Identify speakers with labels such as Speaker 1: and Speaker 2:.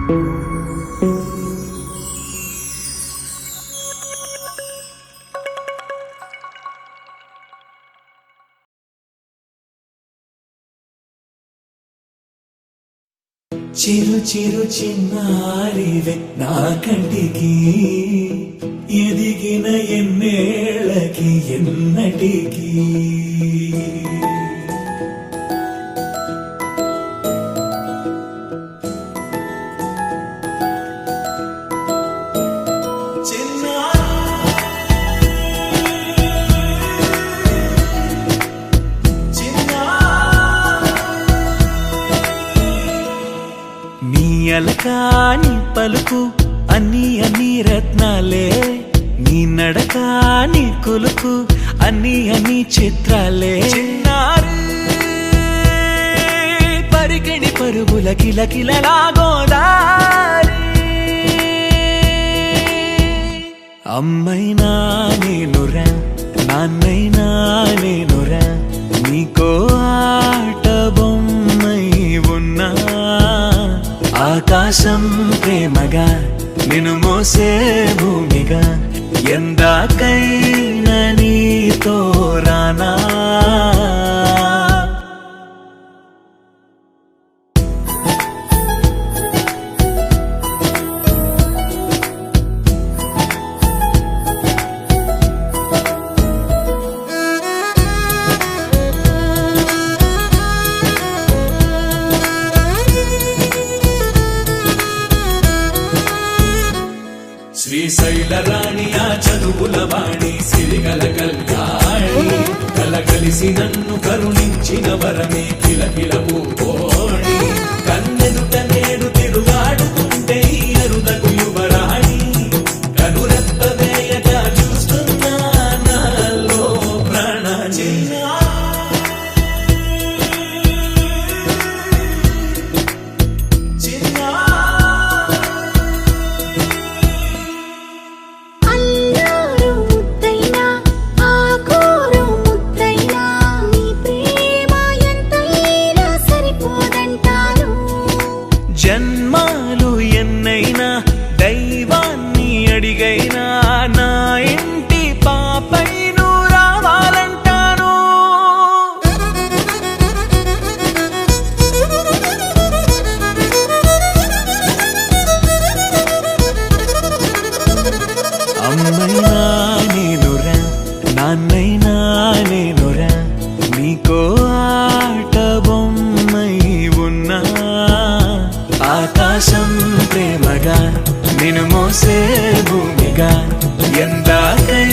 Speaker 1: చిరు చిరు చిన్నారివే నా కంటికి ఎదిగిన ఎన్నేళ్ళకి ఎన్నటికి అలకాని పలుకు అన్ని అన్ని రత్నాలే నీ నడకాని కొలుకు అన్ని అన్ని చిత్రాలే పరికిణి పరుగుల కిలకిలలాగోదారి అమ్మైనా నేనురా నాన్నైనా నేనురా నీకో ఆట బొమ్మై ఉన్నా ఆకాశం ప్రేమగా నిన్ను మోసే భూమిగా ఎందాకైనా నీతో రానా శ్రీశైల రాణియా చదువుల వాణి సిరిగల కళ్యాణి కలగలిసి నన్ను కరుణించిన వరమే కిలకిల పూకోణి కన్నెదుట నేడు తిరుగాడుతుంటే అరుదకు యువరాణి కనురెప్ప వేయగా చూస్తున్నా నాలో ప్రాణాన్ని జన్మాలు ఎన్నైనా దైవాన్ని అడిగైనా నా ఇంటి పాపై నువ్వు రావాలంటాను అమ్మైనా నేనురా నాన్నైనా నేనురా నీకో ఆట బొమ్మై ఉన్నా ఆకాశం ప్రేమగా నిన్ను మోసే భూమిగా ఎందాకై